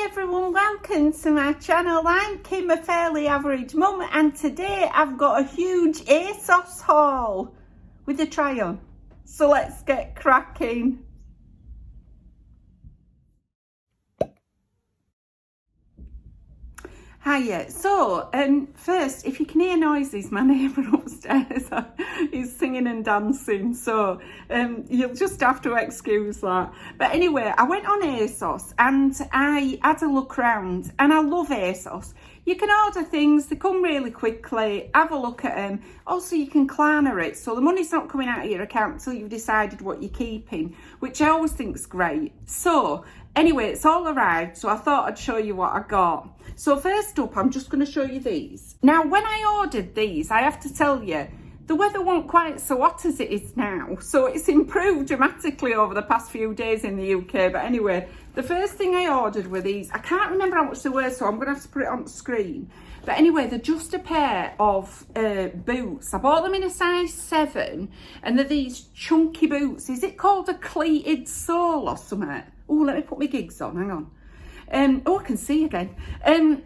everyone, welcome to my channel. I'm Kim, a fairly average mum, and today I've got a huge ASOS haul with a try on. So let's get cracking. Hiya. So, first, if you can hear noises, my neighbour upstairs is singing and dancing, so you'll just have to excuse that. But anyway, I went on ASOS and I had a look around, and I love ASOS. You can order things, they come really quickly, have a look at them. Also, you can Klarna it, so the money's not coming out of your account until you've decided what you're keeping, which I always think is great. So, anyway, it's all arrived, so I thought I'd show you what I got. So first up, I'm just going to show you these. Now, when I ordered these, I have to tell you, the weather wasn't quite so hot as it is now. So it's improved dramatically over the past few days in the UK. But anyway, the first thing I ordered were these. I can't remember how much they were, so I'm going to have to put it on the screen. But anyway, they're just a pair of boots. I bought them in a size 7, and they're these chunky boots. Is it called a cleated sole or something? Oh, let me put my gigs on, hang on. Oh, I can see again.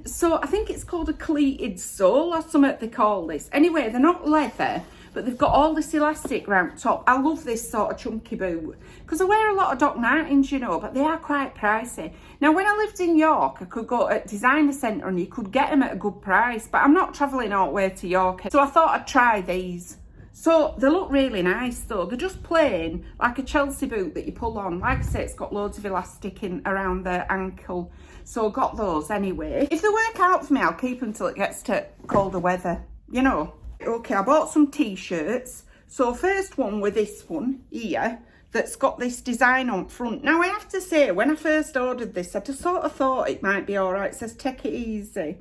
So I think it's called a cleated sole or something they call this. Anyway, they're not leather, but they've got all this elastic round top. I love this sort of chunky boot because I wear a lot of Doc Martens, you know, but they are quite pricey. Now, when I lived in York, I could go at Designer Centre and you could get them at a good price, but I'm not travelling all the way to York, so I thought I'd try these. So they look really nice though. They're just plain, like a Chelsea boot that you pull on. Like I say, it's got loads of elastic in around the ankle. So I got those anyway. If they work out for me, I'll keep them till it gets to colder weather, you know. Okay, I bought some t-shirts. So first one with this one here, that's got this design on front. Now I have to say, when I first ordered this, I just sort of thought it might be all right. It says take it easy.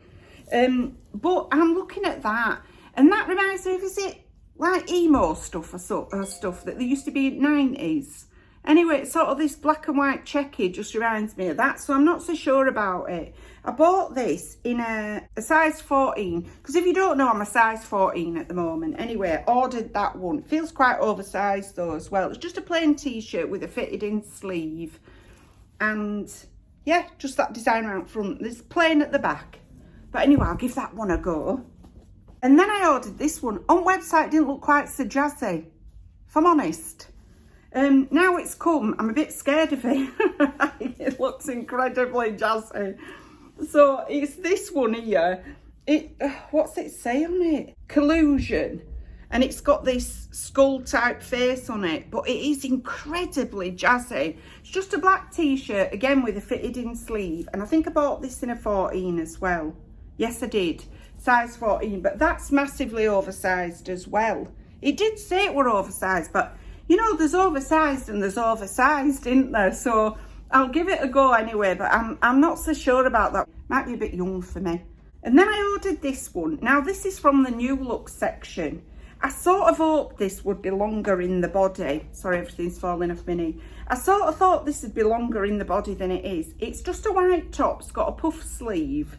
But I'm looking at that, and that reminds me of, is it like emo stuff or stuff that there used to be in the 90s. Anyway, it's sort of this black and white checky just reminds me of that, so I'm not so sure about it. I bought this in a size 14, because if you don't know, I'm a size 14 at the moment. Anyway, ordered that one. It feels quite oversized though as well. It's just a plain t-shirt with a fitted in sleeve. And yeah, just that design out front. There's plain at the back. But anyway, I'll give that one a go. And then I ordered this one. On website, it didn't look quite so jazzy, if I'm honest. Now it's come, I'm a bit scared of it. It looks incredibly jazzy. So it's this one here. What's it say on it? Collusion. And it's got this skull type face on it, but it is incredibly jazzy. It's just a black t-shirt, again with a fitted in sleeve. And I think I bought this in a 14 as well. Yes, I did. Size 14, but that's massively oversized as well. It did say it were oversized, but you know, there's oversized and there's oversized, isn't there? So I'll give it a go anyway, but I'm not so sure about that. Might be a bit young for me. And then I ordered this one. Now this is from the new look section. I sort of hoped this would be longer in the body. Sorry, everything's falling off my knee. I sort of thought this would be longer in the body than it is. It's just a white top. It's got a puff sleeve.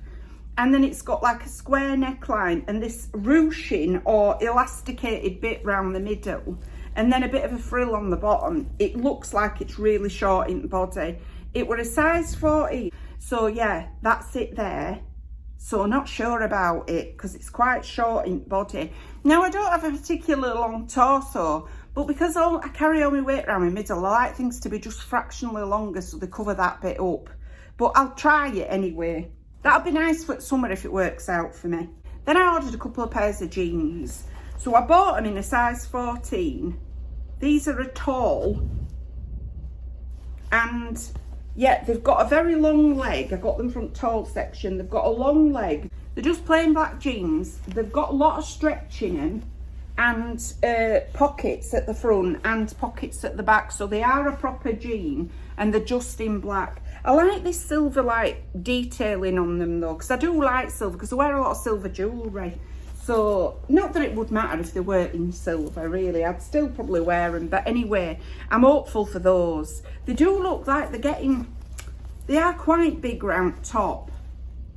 And then it's got like a square neckline and this ruching or elasticated bit round the middle. And then a bit of a frill on the bottom. It looks like it's really short in the body. It were a size 14. So yeah, that's it there. So not sure about it because it's quite short in the body. Now I don't have a particularly long torso, but because I carry all my weight around my middle, I like things to be just fractionally longer so they cover that bit up. But I'll try it anyway. That'll be nice for summer if it works out for me. Then I ordered a couple of pairs of jeans. So I bought them in a size 14. These are a tall. And yeah, they've got a very long leg. I got them from tall section. They've got a long leg. They're just plain black jeans. They've got a lot of stretch in them. And pockets at the front and pockets at the back. So they are a proper jean. And they're just in black. I like this silver like detailing on them though, because I do like silver, because I wear a lot of silver jewellery. So not that it would matter if they were in silver really, I'd still probably wear them, but anyway, I'm hopeful for those. They do look like they are quite big round top,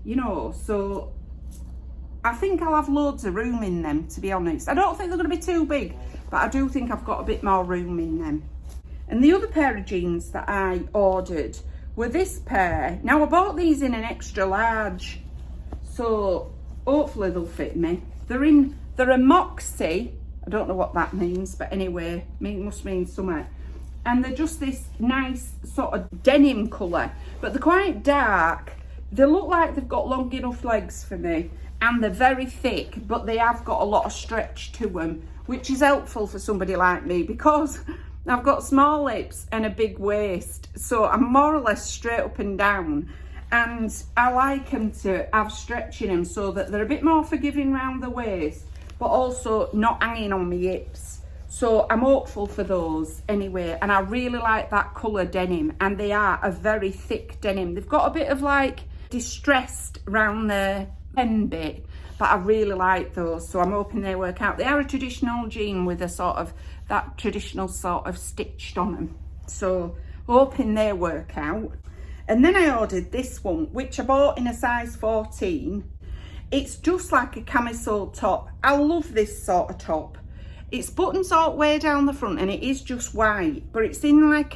you know, so I think I'll have loads of room in them, to be honest. I don't think they're going to be too big, but I do think I've got a bit more room in them. And the other pair of jeans that I ordered were this pair. Now I bought these in an extra large, so hopefully they'll fit me. They're a Moxie. I don't know what that means, but anyway, it must mean something. And they're just this nice sort of denim colour, but they're quite dark. They look like they've got long enough legs for me, and they're very thick, but they have got a lot of stretch to them, which is helpful for somebody like me because I've got small hips and a big waist, so I'm more or less straight up and down, and I like them to have stretch in them so that they're a bit more forgiving round the waist, but also not hanging on my hips. So I'm hopeful for those anyway, and I really like that colour denim, and they are a very thick denim. They've got a bit of like distressed round the hem bit, but I really like those, so I'm hoping they work out. They are a traditional jean with a sort of that traditional sort of stitched on them, so hoping they work out. And then I ordered this one, which I bought in a size 14. It's just like a camisole top. I love this sort of top. It's buttons all the way down the front, and it is just white, but it's in like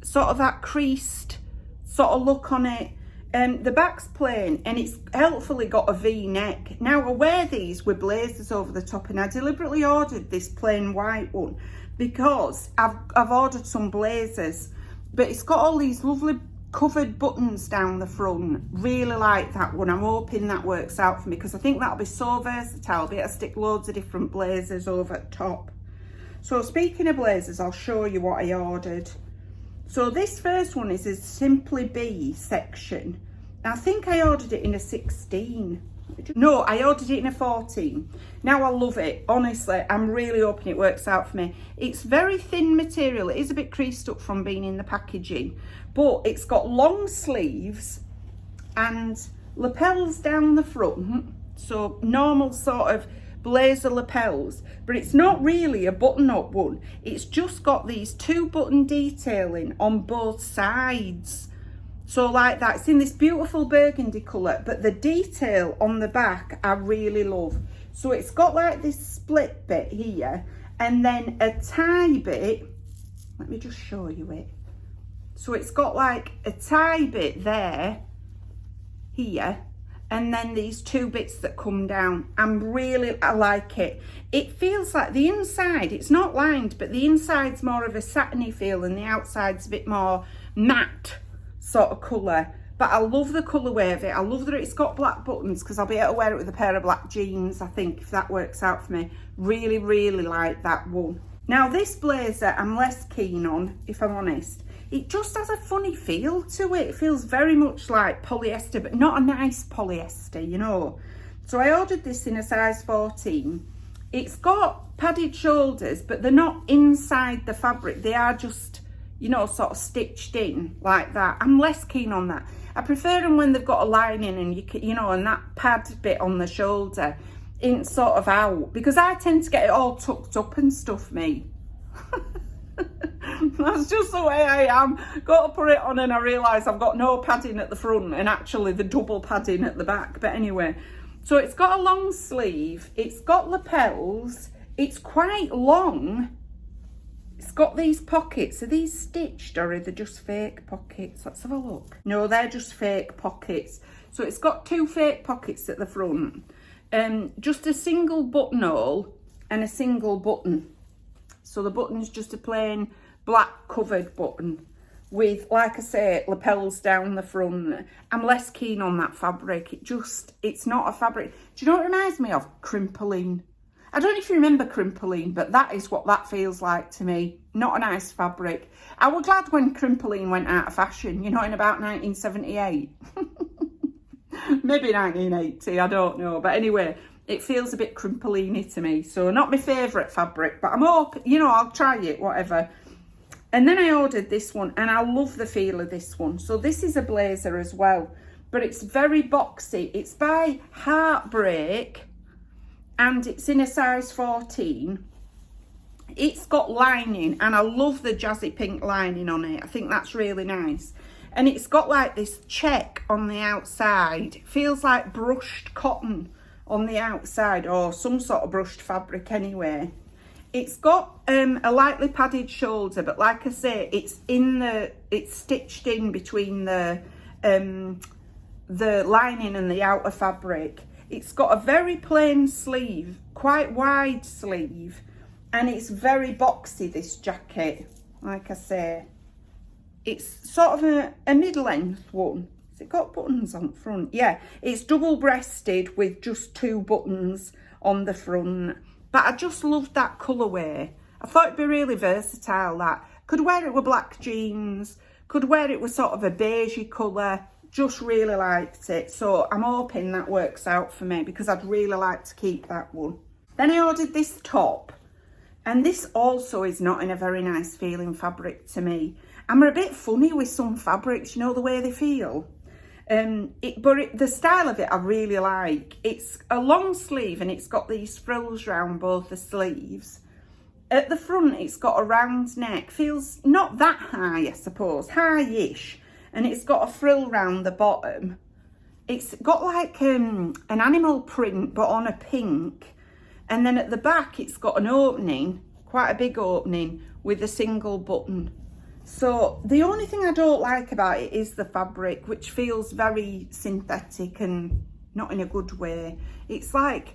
sort of that creased sort of look on it. The back's plain, and it's helpfully got a V-neck. Now I wear these with blazers over the top, and I deliberately ordered this plain white one because I've ordered some blazers, but it's got all these lovely covered buttons down the front. Really like that one. I'm hoping that works out for me because I think that'll be so versatile. I'll be able to stick loads of different blazers over the top. So speaking of blazers, I'll show you what I ordered. So this first one is a Simply Be section. I think I ordered it in a 16. No, I ordered it in a 14. Now I love it. Honestly, I'm really hoping it works out for me. It's very thin material. It is a bit creased up from being in the packaging, but it's got long sleeves and lapels down the front. So normal sort of blazer lapels, but it's not really a button-up one. It's just got these 2 button detailing on both sides. So like that, it's in this beautiful burgundy colour, but the detail on the back I really love. So it's got like this split bit here, and then a tie bit. Let me just show you it. So it's got like a tie bit there, here, and then these 2 bits that come down. I like it. It feels like the inside, it's not lined, but the inside's more of a satiny feel and the outside's a bit more matte sort of colour. But I love the colourway of it. I love that it's got black buttons because I'll be able to wear it with a pair of black jeans, I think, if that works out for me. Really, really like that one. Now this blazer I'm less keen on, if I'm honest. It just has a funny feel to it. It feels very much like polyester, but not a nice polyester, you know. So I ordered this in a size 14. It's got padded shoulders, but they're not inside the fabric. They are just, you know, sort of stitched in like that. I'm less keen on that. I prefer them when they've got a lining and you know, and that pad bit on the shoulder isn't sort of out, because I tend to get it all tucked up and stuff, me. That's just the way I am. Got to put it on and I realise I've got no padding at the front and actually the double padding at the back. But anyway, so it's got a long sleeve, it's got lapels, it's quite long. It's got these pockets. Are these stitched or are they just fake pockets? Let's have a look. No, they're just fake pockets. So it's got 2 fake pockets at the front. Just a single buttonhole and a single button. So the button's just a plain black covered button with, like I say, lapels down the front. I'm less keen on that fabric. It's not a fabric. Do you know what it reminds me of? Crimpoline. I don't know if you remember Crimpoline, but that is what that feels like to me. Not a nice fabric. I was glad when Crimpoline went out of fashion, you know, in about 1978. Maybe 1980, I don't know. But anyway, it feels a bit Crimpoline-y to me. So not my favourite fabric, but I'm open, you know, I'll try it, whatever. And then I ordered this one, and I love the feel of this one. So this is a blazer as well, but it's very boxy. It's by Heartbreak, and it's in a size 14. It's got lining, and I love the jazzy pink lining on it. I think that's really nice. And it's got like this check on the outside. It feels like brushed cotton on the outside, or some sort of brushed fabric anyway. It's got a lightly padded shoulder, but like I say, it's stitched in between the lining and the outer fabric. It's got a very plain sleeve, quite wide sleeve, and it's very boxy, this jacket. Like I say, it's sort of a mid-length one. Has it got buttons on front? Yeah, it's double-breasted with just 2 buttons on the front. But I just loved that colourway. I thought it'd be really versatile. That could wear it with black jeans, could wear it with sort of a beigey colour. Just really liked it. So I'm hoping that works out for me, because I'd really like to keep that one. Then I ordered this top, and this also is not in a very nice feeling fabric to me. I'm a bit funny with some fabrics, you know, the way they feel. The style of it I really like. It's a long sleeve and it's got these frills around both the sleeves. At the front it's got a round neck, feels not that high I suppose, high-ish, and it's got a frill round the bottom. It's got like an animal print but on a pink, and then at the back it's got an opening, quite a big opening with a single button. So the only thing I don't like about it is the fabric, which feels very synthetic and not in a good way. It's like,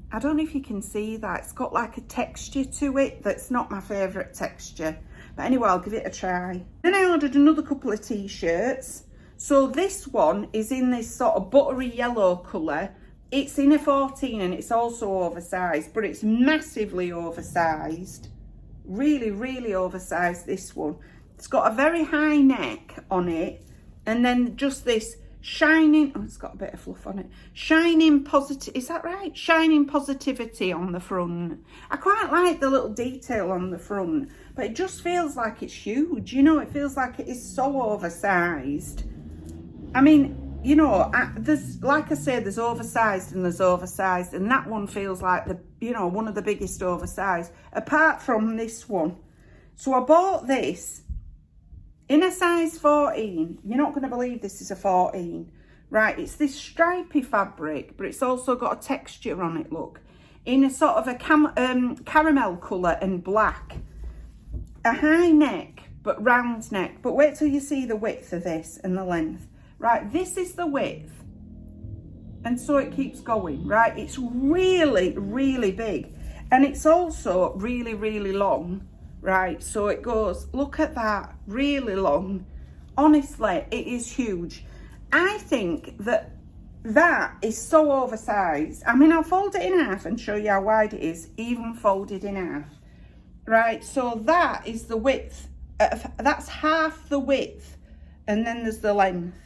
I don't know if you can see that, it's got like a texture to it that's not my favourite texture. But anyway, I'll give it a try. Then I ordered another couple of t-shirts. So this one is in this sort of buttery yellow colour. It's in a 14 and it's also oversized, but it's massively oversized. Really, really oversized, this one. It's got a very high neck on it, and then just this shining, oh, it's got a bit of fluff on it. Shining positive, is that right? Shining positivity on the front. I quite like the little detail on the front, but it just feels like it's huge, you know, it feels like it is so oversized. I mean, you know, there's, like I say, there's oversized and there's oversized, and that one feels like the, you know, one of the biggest oversized, apart from this one. So I bought this in a size 14. You're not going to believe this is a 14. Right, it's this stripy fabric, but it's also got a texture on it, look. In a sort of a caramel colour and black. A high neck, but round neck. But wait till you see the width of this and the length. Right, this is the width. And so it keeps going, right? It's really, really big. And it's also really, really long. Right, so it goes, look at that, really long. Honestly, it is huge. I think that is so oversized. I mean, I'll fold it in half and show you how wide it is, even folded in half. Right, so that is the width, that's half the width, and then there's the length.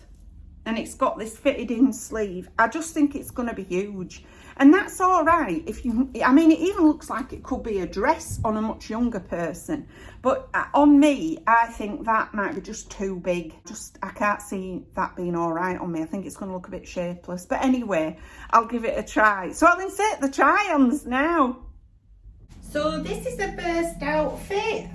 And it's got this fitted in sleeve. I just think it's going to be huge. And that's all right if you, I mean, it even looks like it could be a dress on a much younger person. But on me, I think that might be just too big. I can't see that being all right on me. I think it's going to look a bit shapeless. But anyway, I'll give it a try. So I'll insert the try-ons now. So this is the first outfit.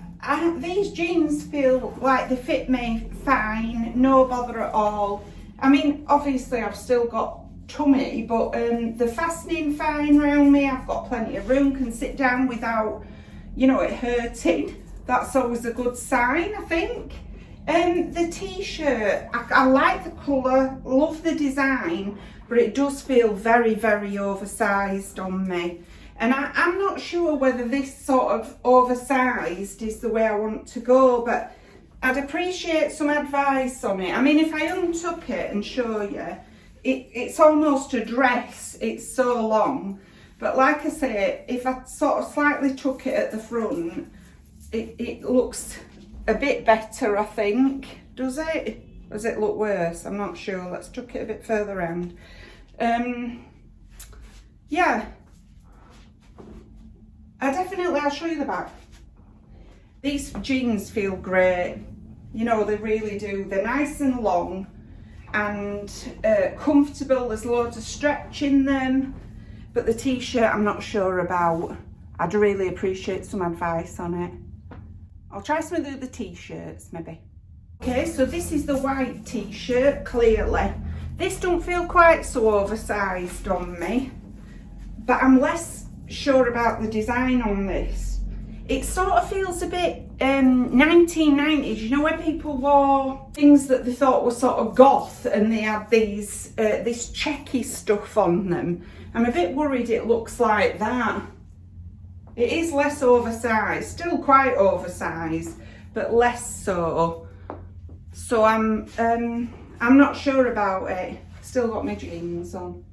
These jeans feel like they fit me fine, no bother at all. I mean, obviously I've still got tummy, but the fastening fine around me. I've got plenty of room, can sit down without, you know, it hurting. That's always a good sign, I think. The t-shirt, I like the colour, love the design, but it does feel very, very oversized on me. And I'm not sure whether this sort of oversized is the way I want to go, but I'd appreciate some advice on it. I mean, if I untuck it and show you, it's almost a dress, it's so long. But like I say, if I sort of slightly tuck it at the front, it looks a bit better, I think. Does it? Or does it look worse? I'm not sure. Let's tuck it a bit further round. Yeah. I'll show you the back. These jeans feel great. You know, they really do. They're nice and long and comfortable. There's loads of stretch in them. But the t-shirt I'm not sure about. I'd really appreciate some advice on it. I'll try some of the t-shirts maybe. Okay, so this is the white t-shirt, clearly. This don't feel quite so oversized on me, but I'm less sure about the design on this. it sort of feels a bit 1990s, you know, when people wore things that they thought were sort of goth and they had these this checky stuff on them. I'm a bit worried it looks like that. It is less oversized, still quite oversized, but less so. So I'm not sure about it. Still got my jeans on.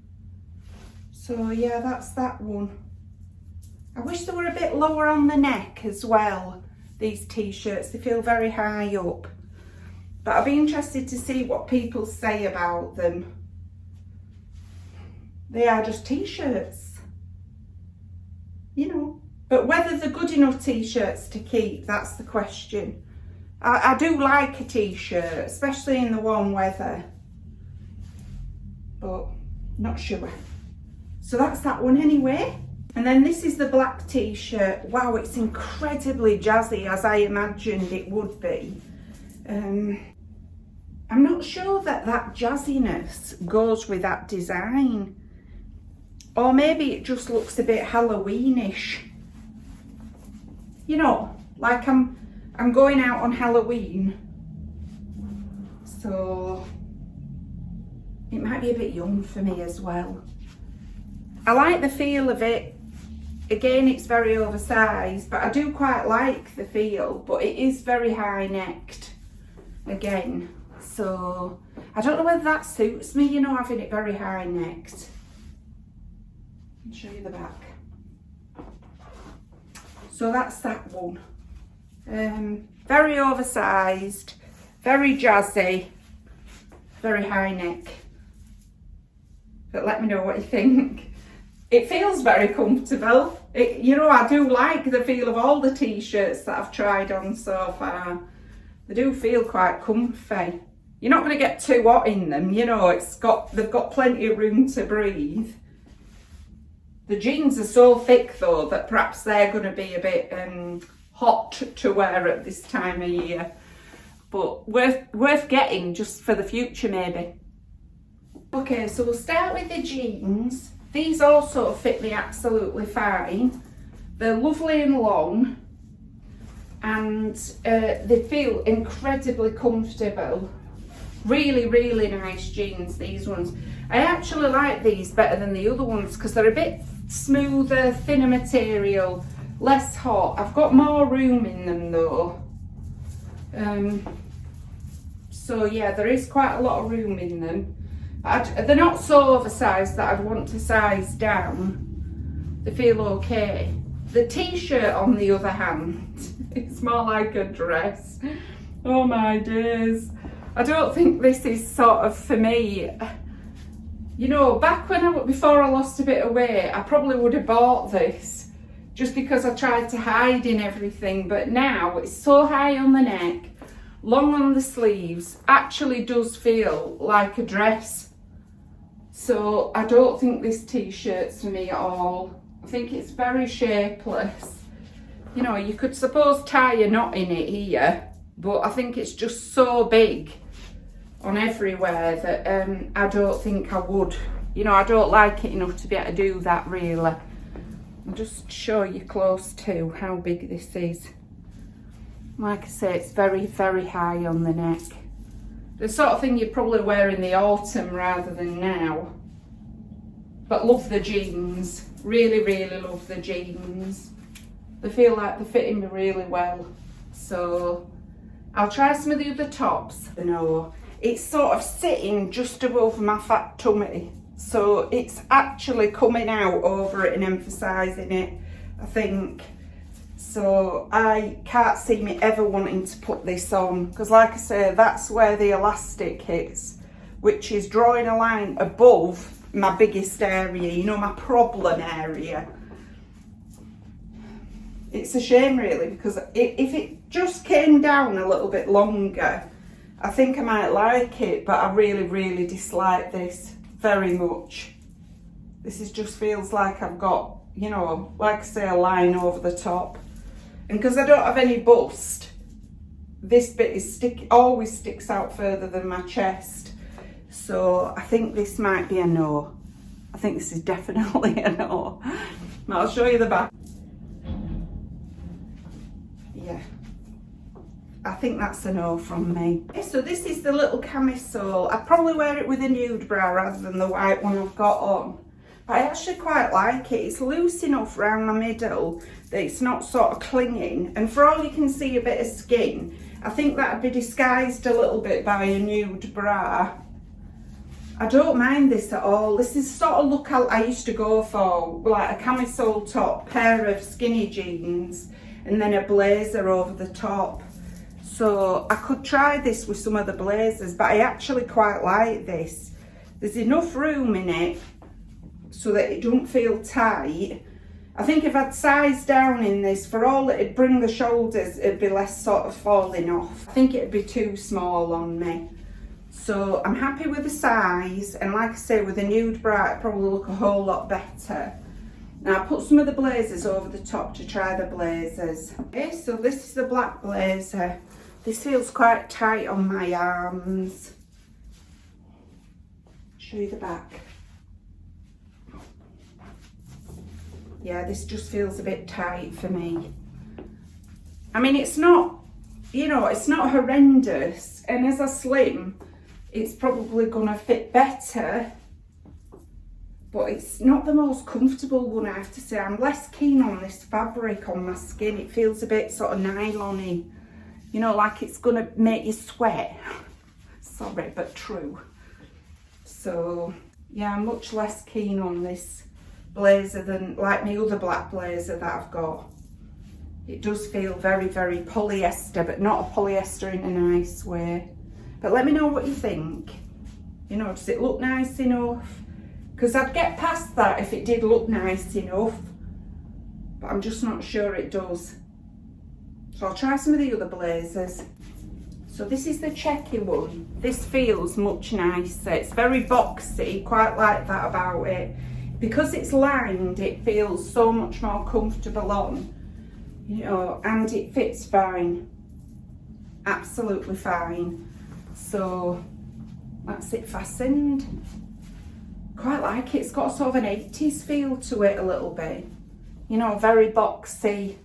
So yeah, that's that one. I wish they were a bit lower on the neck as well, these t-shirts. They feel very high up. But I'll be interested to see what people say about them. They are just t-shirts, you know. But whether they're good enough t-shirts to keep, that's the question. I do like a t-shirt, especially in the warm weather. But not sure. So that's that one anyway. And then this is the black t-shirt. Wow, it's incredibly jazzy, as I imagined it would be. I'm not sure that that jazziness goes with that design. Or maybe it just looks a bit Halloweenish. You know, like I'm going out on Halloween. So it might be a bit young for me as well. I like the feel of it. Again, it's very oversized, but I do quite like the feel, but it is very high necked again. So I don't know whether that suits me, you know, having it very high necked. I'll show you the back. So that's that one. Very oversized, very jazzy, very high neck. But let me know what you think. It feels very comfortable. You know, I do like the feel of all the t-shirts that I've tried on so far. They do feel quite comfy. You're not going to get too hot in them, you know, they've got plenty of room to breathe. The jeans are so thick though that perhaps they're going to be a bit hot to wear at this time of year. But worth getting just for the future maybe. Okay, so we'll start with the jeans. These also fit me absolutely fine. They're lovely and long, and they feel incredibly comfortable. Really, really nice jeans, these ones. I actually like these better than the other ones because they're a bit smoother, thinner material, less hot. I've got more room in them though. So yeah, there is quite a lot of room in them. They're not so oversized that I'd want to size down. They feel okay. The t-shirt on the other hand, it's more like a dress. Oh my days. I don't think this is sort of for me. You know, back when before I lost a bit of weight, I probably would have bought this just because I tried to hide in everything. But now it's so high on the neck, long on the sleeves, actually does feel like a dress. So I don't think this t-shirt's for me at all. I think it's very shapeless. You know, you could suppose tie a knot in it here, but I think it's just so big on everywhere that I don't think I would. You know, I don't like it enough to be able to do that really. I'll just show you close to how big this is. Like I say, it's very, very high on the neck. The sort of thing you'd probably wear in the autumn rather than now. But love the jeans. Really, really love the jeans. They feel like they're fitting me really well. So I'll try some of the other tops. No, it's sort of sitting just above my fat tummy. So it's actually coming out over it and emphasising it, I think. So I can't see me ever wanting to put this on, because like I say, that's where the elastic hits, which is drawing a line above my biggest area, you know, my problem area. It's a shame really, because if it just came down a little bit longer, I think I might like it, but I really, really dislike this very much. This just feels like I've got, you know, like I say, a line over the top. And because I don't have any bust, this bit is always sticks out further than my chest. So I think this might be a no. I think this is definitely a no. I'll show you the back. yeah, I think that's a no from me. Okay, so this is the little camisole. I'd probably wear it with a nude bra rather than the white one I've got on. But I actually quite like it. It's loose enough around the middle that it's not sort of clinging. And for all you can see a bit of skin, I think that'd be disguised a little bit by a nude bra. I don't mind this at all. This is sort of look I used to go for, like a camisole top, pair of skinny jeans, and then a blazer over the top. So I could try this with some of the blazers, but I actually quite like this. There's enough room in it so that it don't feel tight. I think if I'd size down in this, for all it'd bring the shoulders, it'd be less sort of falling off. I think it'd be too small on me. So I'm happy with the size, and like I say, with a nude bra it'd probably look a whole lot better. Now I put some of the blazers over the top to try the blazers. Okay, so this is the black blazer. This feels quite tight on my arms. Show you the back. Yeah, this just feels a bit tight for me. I mean, it's not, you know, it's not horrendous, and as I slim, it's probably gonna fit better, but it's not the most comfortable one, I have to say. I'm less keen on this fabric on my skin. It feels a bit sort of nylon-y, you know, like it's gonna make you sweat. Sorry, but true. So yeah, I'm much less keen on this blazer than like my other black blazer that I've got. It does feel very, very polyester, but not a polyester in a nice way. But let me know what you think. You know, does it look nice enough? Because I'd get past that if it did look nice enough, but I'm just not sure it does. So I'll try some of the other blazers. So this is the checky one. This feels much nicer. It's very boxy, quite like that about it. Because it's lined, it feels so much more comfortable on, you know, and it fits fine, absolutely fine. So that's it fastened. Quite like it. It's got sort of an 80s feel to it a little bit, you know, very boxy,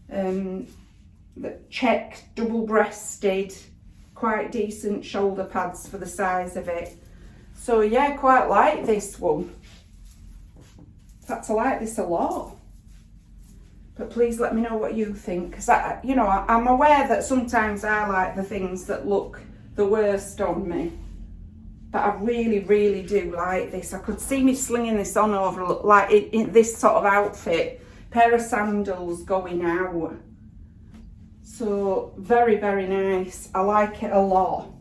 the check, double-breasted, quite decent shoulder pads for the size of it. So yeah, quite like this one. In fact, I like this a lot. But please let me know what you think, because you know, I'm aware that sometimes I like the things that look the worst on me, but I really, really do like this. I could see me slinging this on over, like in this sort of outfit, pair of sandals going out. So very, very nice. I like it a lot.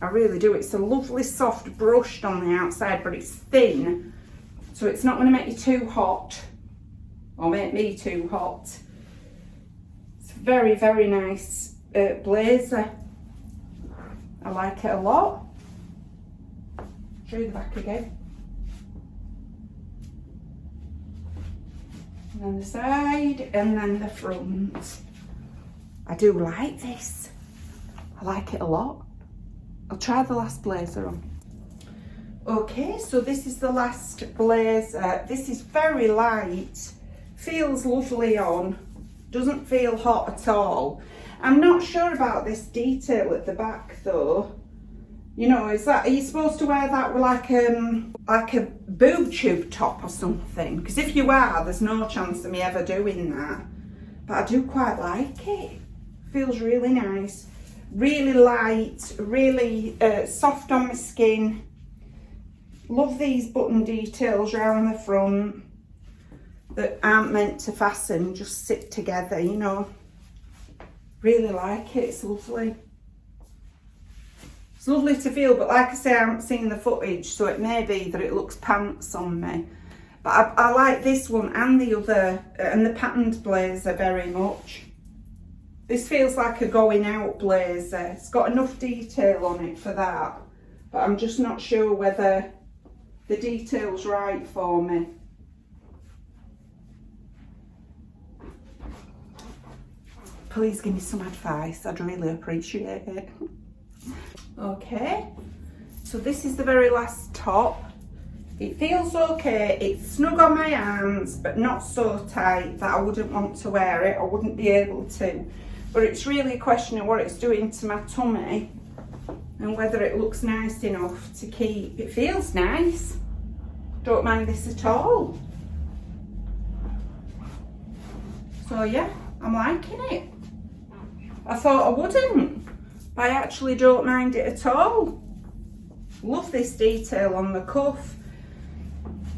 I really do. It's a lovely soft brushed on the outside, but it's thin, so it's not going to make you too hot or make me too hot. It's very, very nice blazer. I like it a lot. Show you the back again. And then the side, and then the front. I do like this. I like it a lot. I'll try the last blazer on. Okay, so this is the last blazer. This is very light, feels lovely on, doesn't feel hot at all. I'm not sure about this detail at the back though. You know, are you supposed to wear that with like a boob tube top or something? Because if you are, there's no chance of me ever doing that. But I do quite like it. Feels really nice. Really light, really soft on my skin. Love these button details around the front that aren't meant to fasten, just sit together, you know. Really like it, it's lovely. It's lovely to feel, but like I say, I haven't seen the footage, so it may be that it looks pants on me. But I like this one and the other, and the patterned blazer very much. This feels like a going out blazer. It's got enough detail on it for that, but I'm just not sure whether the detail's right for me. Please give me some advice, I'd really appreciate it. Okay, so this is the very last top. It feels okay, it's snug on my arms, but not so tight that I wouldn't want to wear it, I wouldn't be able to. But it's really a question of what it's doing to my tummy and whether it looks nice enough to keep. It feels nice, don't mind this at all. So yeah, I'm liking it. I thought I wouldn't, but I actually don't mind it at all. Love this detail on the cuff.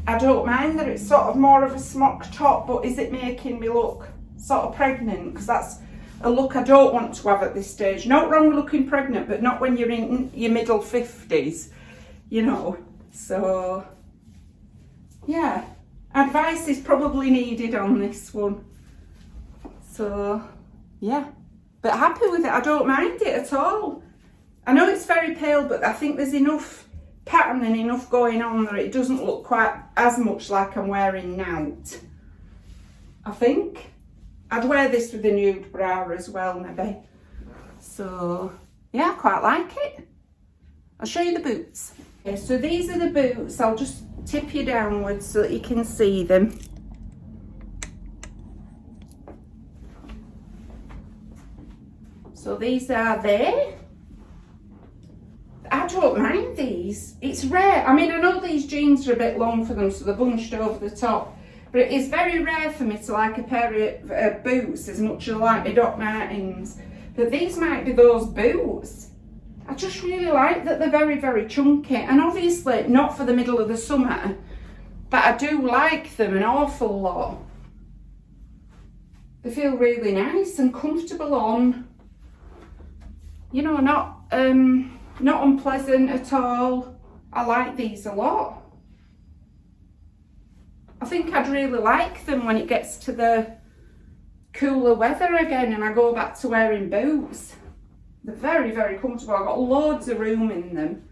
I don't mind that it's sort of more of a smock top, but is it making me look sort of pregnant? Because that's a look I don't want to have at this stage. Not wrong with looking pregnant, but not when you're in your middle 50s, you know. So yeah, advice is probably needed on this one. So yeah, but happy with it. I don't mind it at all. I know it's very pale, but I think there's enough pattern and enough going on that it doesn't look quite as much like I'm wearing now. I think I'd wear this with a nude bra as well, maybe. So yeah, I quite like it. I'll show you the boots. Okay, so these are the boots. I'll just tip you downwards so that you can see them. So these are they. I don't mind these. It's rare. I mean, I know these jeans are a bit long for them, so they're bunched over the top. But it is very rare for me to like a pair of boots as much as I like my Doc Martens. But these might be those boots. I just really like that they're very, very chunky. And obviously not for the middle of the summer, but I do like them an awful lot. They feel really nice and comfortable on. You know, not unpleasant at all. I like these a lot. I think I'd really like them when it gets to the cooler weather again and I go back to wearing boots. They're very, very comfortable. I've got loads of room in them.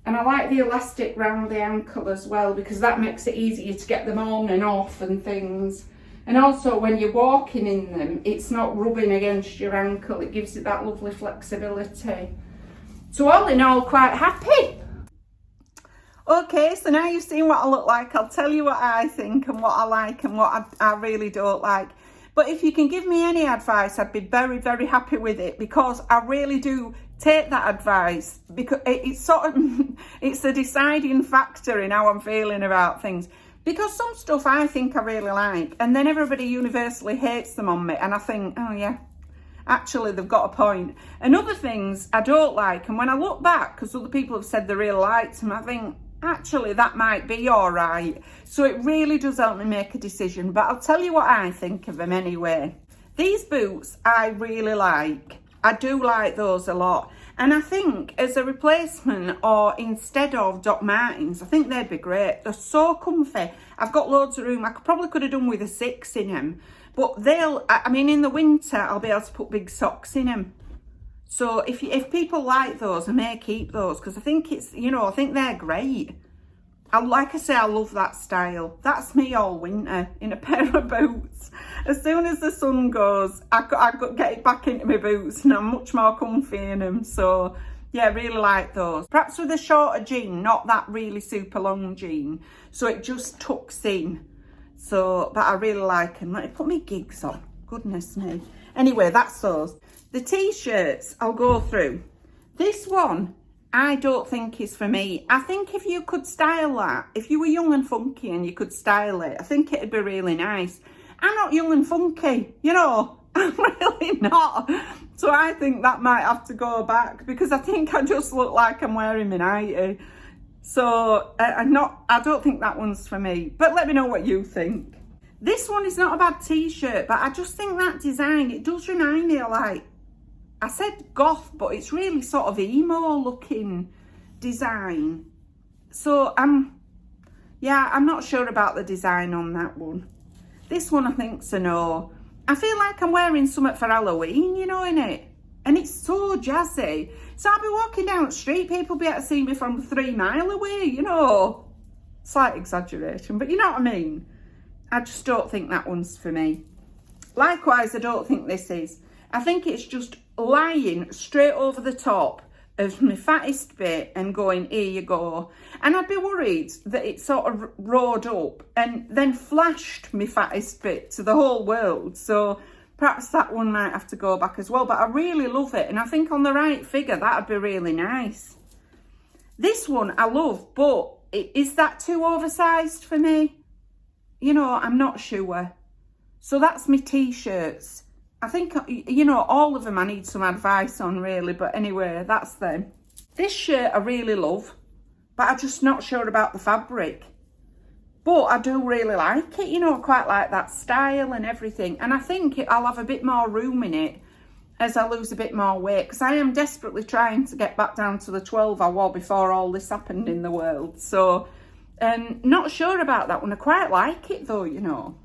And I like the elastic round the ankle as well, because that makes it easier to get them on and off and things. And also when you're walking in them, it's not rubbing against your ankle. It gives it that lovely flexibility. So all in all, quite happy. Okay, so now you've seen what I look like. I'll tell you what I think and what I like and what I really don't like. But if you can give me any advice, I'd be very, very happy with it, because I really do take that advice, because it's sort of, it's a deciding factor in how I'm feeling about things. Because some stuff I think I really like, and then everybody universally hates them on me, and I think, oh yeah, actually they've got a point. And other things I don't like, and when I look back, because other people have said they really liked them, I think, actually that might be all right. So it really does help me make a decision, but I'll tell you what I think of them anyway. These boots I really like. I do like those a lot. And I think as a replacement or instead of Doc Martens, I think they'd be great. They're so comfy. I've got loads of room. I probably could have done with a 6 in them. But I mean, in the winter, I'll be able to put big socks in them. So if people like those, I may keep those, because I think it's, you know, I think they're great. Like I say, I love that style. That's me all winter in a pair of boots. As soon as the sun goes, I get it back into my boots and I'm much more comfy in them. So yeah, I really like those. Perhaps with a shorter jean, not that really super long jean. So it just tucks in. So, but I really like them. Let me put my gigs on. Goodness me. Anyway, that's those. The t-shirts I'll go through. This one, I don't think is for me. I think if you could style that, if you were young and funky and you could style it, I think it'd be really nice. I'm not young and funky, you know, I'm really not. So I think that might have to go back, because I think I just look like I'm wearing my nightie. So I don't think that one's for me, but let me know what you think. This one is not a bad t-shirt, but I just think that design, it does remind me of, like, I said goth, but it's really sort of emo looking design. So I'm not sure about the design on that one. This one I think's a no. I feel like I'm wearing something for Halloween, you know, innit? And it's so jazzy. So I'll be walking down the street, people be able to see me from 3 miles away, you know. Slight exaggeration, but you know what I mean? I just don't think that one's for me. Likewise, I don't think this is. I think it's just lying straight over the top, of my fattest bit and going, here you go. And I'd be worried that it sort of rode up and then flashed my fattest bit to the whole world. So perhaps that one might have to go back as well. But I really love it. And I think on the right figure, that'd be really nice. This one I love, but is that too oversized for me? You know, I'm not sure. So that's my t-shirts. I think, you know, all of them I need some advice on really, but anyway, that's them. This shirt I really love, but I'm just not sure about the fabric. But I do really like it, you know, I quite like that style and everything. And I think I'll have a bit more room in it as I lose a bit more weight, because I am desperately trying to get back down to the 12 I wore before all this happened in the world. So, not sure about that one. I quite like it though, you know.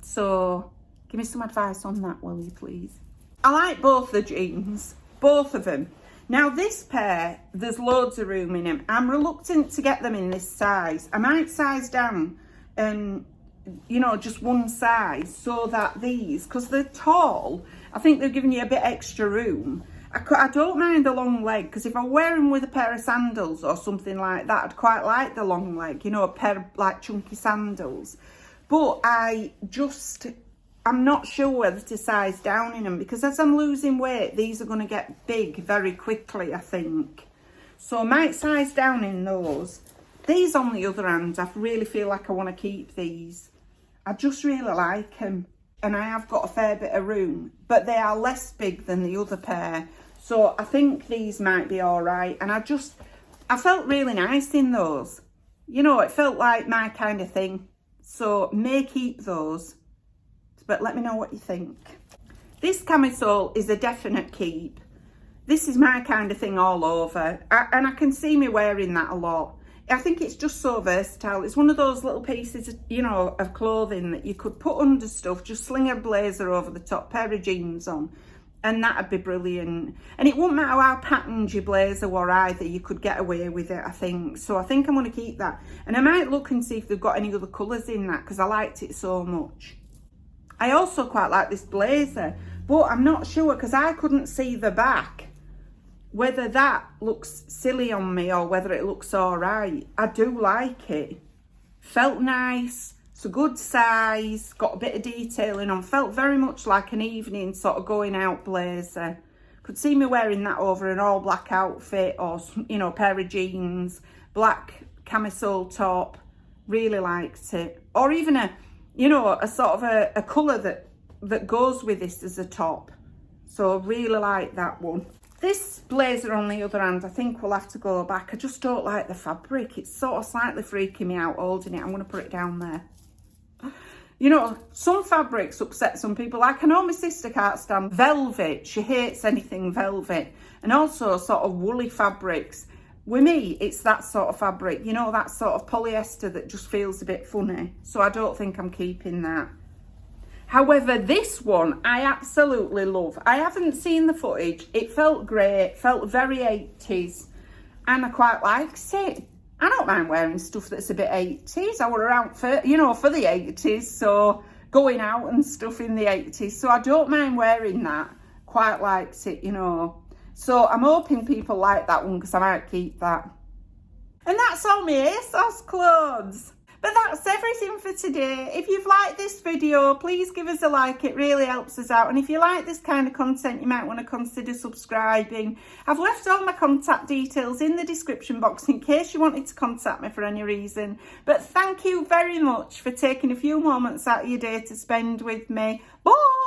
So, give me some advice on that, will you please? I like both the jeans, both of them. Now this pair, there's loads of room in them. I'm reluctant to get them in this size. I might size down, you know, just one size, so that these, because they're tall, I think they're giving you a bit extra room. I don't mind the long leg, because if I wear them with a pair of sandals or something like that, I'd quite like the long leg, you know, a pair of like chunky sandals. But I'm not sure whether to size down in them, because as I'm losing weight, these are going to get big very quickly, I think. So I might size down in those. These, on the other hand, I really feel like I want to keep these. I just really like them. And I have got a fair bit of room, but they are less big than the other pair. So I think these might be all right. And I felt really nice in those. You know, it felt like my kind of thing. So may keep those. But let me know what you think. This camisole is a definite keep. This is my kind of thing all over. And I can see me wearing that a lot. I think it's just so versatile. It's one of those little pieces, you know, of clothing that you could put under stuff, just sling a blazer over the top, pair of jeans on, and that'd be brilliant. And it wouldn't matter how patterned your blazer were either, you could get away with it, I think. So I think I'm going to keep that. And I might look and see if they've got any other colours in that, because I liked it so much. I also quite like this blazer, but I'm not sure, because I couldn't see the back, whether that looks silly on me or whether it looks all right. I do like it. Felt nice. It's a good size. Got a bit of detailing on. Felt very much like an evening sort of going out blazer. Could see me wearing that over an all black outfit, or, you know, a pair of jeans, black camisole top. Really liked it. Or even a, you know, a sort of a colour that goes with this as a top. So really like that one. This blazer, on the other hand, I think we'll have to go back. I just don't like the fabric. It's sort of slightly freaking me out holding it. I'm going to put it down there. You know, some fabrics upset some people. Like, I know my sister can't stand velvet. She hates anything velvet. And also sort of woolly fabrics. With me, it's that sort of fabric. You know, that sort of polyester that just feels a bit funny. So I don't think I'm keeping that. However, this one I absolutely love. I haven't seen the footage. It felt great, felt very 80s, and I quite liked it. I don't mind wearing stuff that's a bit 80s. I were around for, you know, for the 80s, so going out and stuff in the 80s. So I don't mind wearing that. Quite liked it, you know. So I'm hoping people like that one, because I might keep that. And that's all my ASOS clothes. But that's everything for today. If you've liked this video, please give us a like. It really helps us out. And if you like this kind of content, you might want to consider subscribing. I've left all my contact details in the description box in case you wanted to contact me for any reason. But thank you very much for taking a few moments out of your day to spend with me. Bye!